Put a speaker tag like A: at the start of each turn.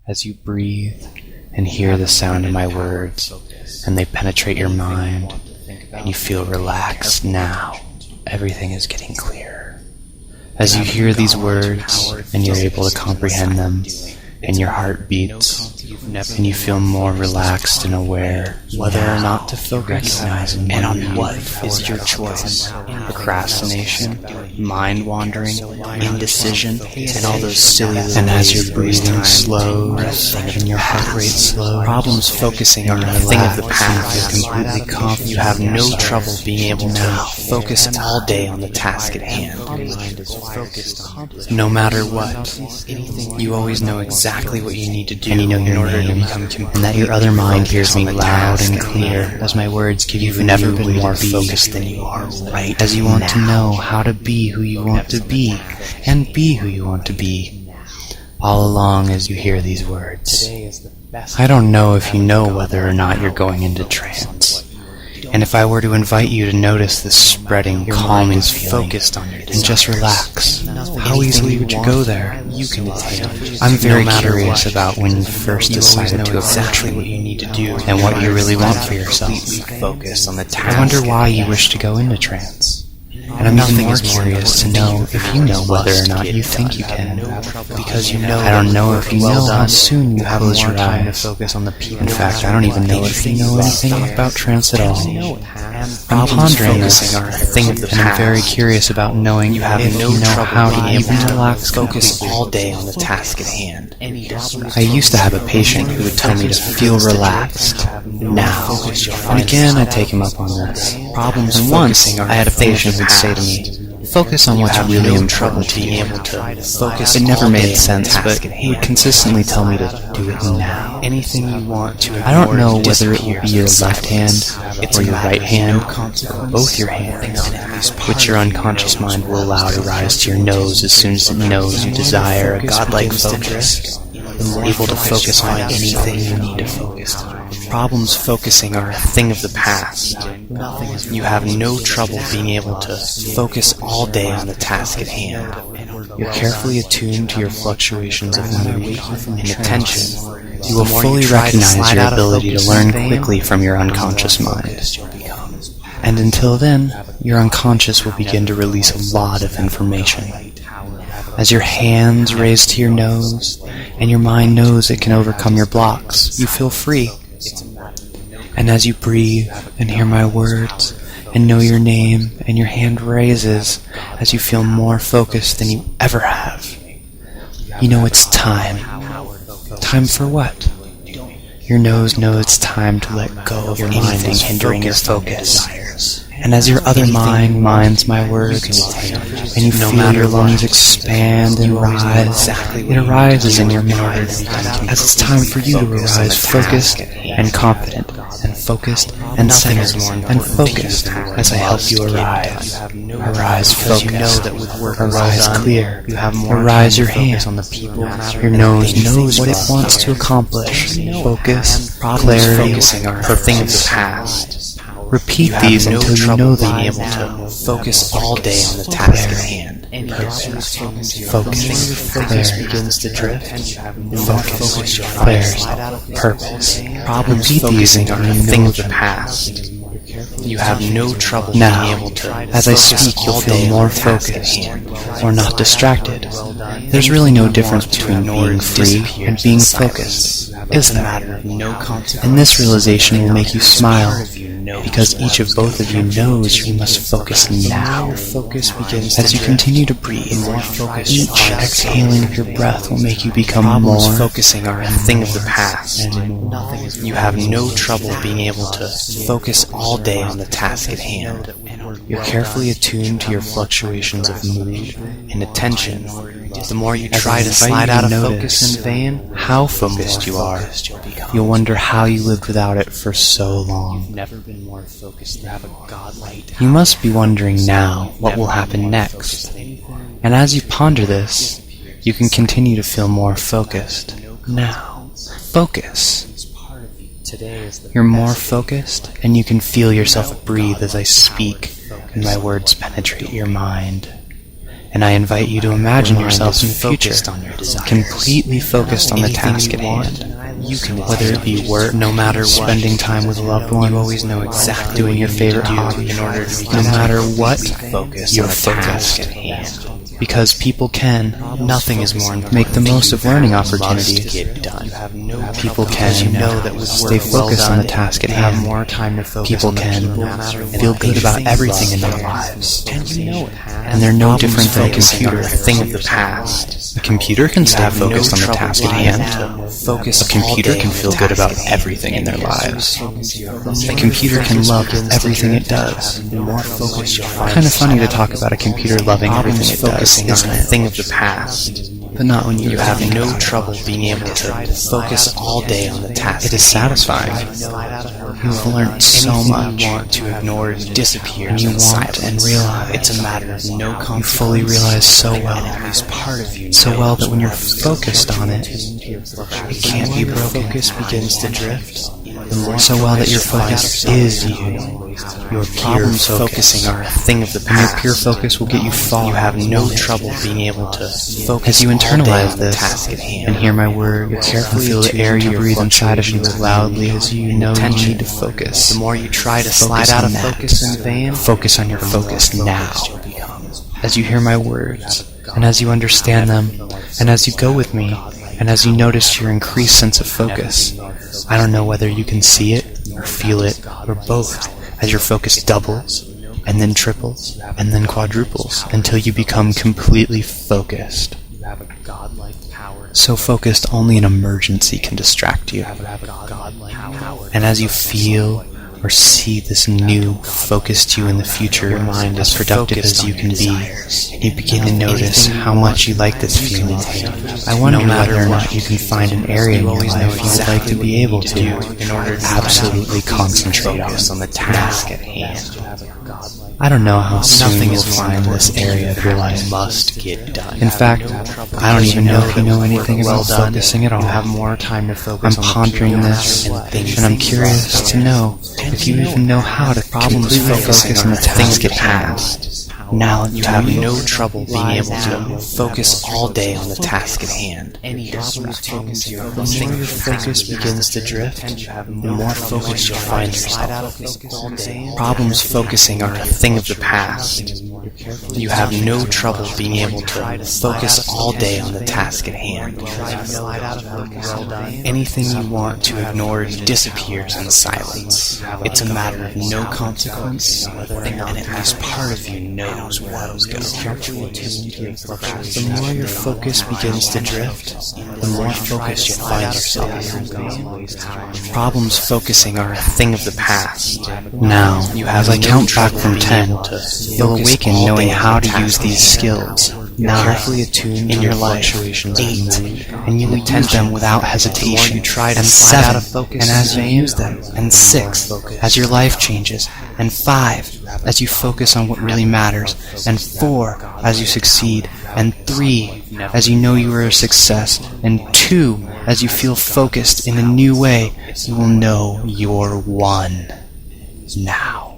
A: As you breathe and hear the sound of my words, and they penetrate your mind, and you feel relaxed now, everything is getting clearer. As you hear these words, and you're able to comprehend them, and your heart beats, and you feel more relaxed and aware whether or not to focus, and on what is your choice. Procrastination, mind wandering, indecision, and all those silly little. And as your breathing slows and your heart rate slows, problems focusing are a thing of the past. You're completely confident. You have no trouble being able to focus all day on the task at hand. No matter what, you always know exactly what you need to do in order to become complete. And that your other mind hears me loud and clear as my words give you never been more focused than you are right as you want to know how to be who you want to be and be who you want to be. All along as you hear these words, I don't know if you know whether or not you're going into trance. And if I were to invite you to notice this spreading, calming focused on it and just relax, how easily would you go there? I'm very curious about when you first decided to exactly what you need to do and what you really want for yourself. I wonder why you wish to go into trance. And I'm even more curious to know if you know whether or not you think you can. Because you know, I don't know if you know how soon you have more time to focus on the people. In fact, I don't even know if you know anything about trance at all. I'm pondering this thing of the past, and I'm very curious about knowing you have no trouble how to even relax, focus all day on the task at hand. I used to have a patient who would tell me to feel relaxed now, and again I take him up on this. And once I had a patient who would say to me, focus on what's really important to being able to focus. It never made sense, but he would consistently tell me to do it now. Anything you want to. I don't know whether it will be your left hand or your right hand or both your hands, which your unconscious mind will allow to rise to your nose as soon as it knows you desire a godlike focus. Able to focus on anything you need to focus on. Problems focusing are a thing of the past. You have no trouble being able to focus all day on the task at hand. You're carefully attuned to your fluctuations of mood and attention. You will fully recognize your ability to learn quickly from your unconscious mind. And until then, your unconscious will begin to release a lot of information. As your hands raise to your nose, and your mind knows it can overcome your blocks, you feel free. And as you breathe and hear my words, and know your name, and your hand raises, as you feel more focused than you ever have, you know it's time. Time for what? Your nose knows it's time to let go of your mind and hindering your focus. And as your other mind minds my words, and you feel your lungs expand and rise, it arises in your mind, as it's time for you to arise focused and confident, and focused and centered, and focused as I help you arise. Arise focused, arise clear, arise your hand, your nose knows what it wants to accomplish, focus, clarity, the thing of the past. Repeat these until you know them. Being able to focus all day on the task at hand. Focus. Clarity begins to drift. Focus. Clarity. Purpose. Repeat these until you know the past. You have no trouble now, being able to. As I speak, you'll feel more focused or not distracted. There's really no difference between being free and being focused, is there? And this realization will make you smile, because each of both of you knows you must focus now. As you continue to breathe, each exhaling of your breath will make you become more focusing are a thing of the past. You have no trouble being able to focus all day on the task at hand. You're carefully attuned to your fluctuations of mood and attention. The more you try to slide out of focus in vain, how focused you are, you'll wonder how you lived without it for so long. You must be wondering now what will happen next. And as you ponder this, you can continue to feel more focused. Now, focus. You're more focused, and you can feel yourself breathe as I speak, and my words penetrate your mind. And I invite you to imagine yourself in the future, completely focused on the task at hand. Whether it be work, no matter what, spending time with a loved one, you always know exactly doing your favorite hobby in order to become, no matter what, your task at hand. Because people can, nothing is more important. Make the most of learning opportunities. People can stay focused on the task at hand. People can feel good about everything in their lives. And they're no different than a computer, a thing of the past. A computer can stay focused on the task at hand. A computer can feel good about everything in their lives. A computer can love everything it does. Kind of funny to talk about a computer loving everything it does. It's a thing of the past. But not when you have no trouble being able to focus all day on the task. It is satisfying. You've learned so much. You want to ignore it disappears. And you want and realize it's a matter of no consequence. You fully realize so well. It's part of you. So well that when you're focused on it, it can't be broken. Focus begins to drift. So well that your focus is you. Your pure focusing are a thing of the past. And your pure focus will get you far. You have no trouble being able to focus. As you internalize this and hear my word, you carefully feel the air you breathe inside of you as loudly as you know you need to focus. The more you try to slide out of focus in vain, focus on your focus now. As you hear my words, and as you understand them, and as you go with me, and as you notice your increased sense of focus, I don't know whether you can see it, or feel it, or both, as your focus doubles, and then triples, and then quadruples, until you become completely focused. So focused only an emergency can distract you. And as you feel or see this new focused you in the future, your mind as productive as you can be, and you begin to notice how much you like this feeling. I wonder whether or not you can find an area in your life you would like to be able to, in order to absolutely concentrate on the task at hand. I don't know how soon you'll find this area of your life must get done. In fact, I don't even know if you know anything about focusing at all. I'm pondering this, and I'm curious to know if you even know how to completely focus on the task at hand. Now you have no trouble being able to focus all day on the task at hand. The more your focus begins to drift, the more focused you'll find yourself. Problems focusing are a thing of the past. You have no trouble being able to focus all day on the task at hand. Anything you want to ignore disappears in silence. It's a matter of no consequence, and at least part of you knows where it goes. The more your focus begins to drift, the more focused you'll find yourself. Problems focusing are a thing of the past. Now, as I count back from 10, you'll awaken knowing how to use these skills. 9, carefully attuned in your life. 8, and you will use them without hesitation. And 7, and as you use them. And 6, as your life changes. And 5, as you focus on what really matters. And 4, as you succeed. And 3, as you know you are a success. And 2, as you feel focused in a new way, you will know you're one. Now.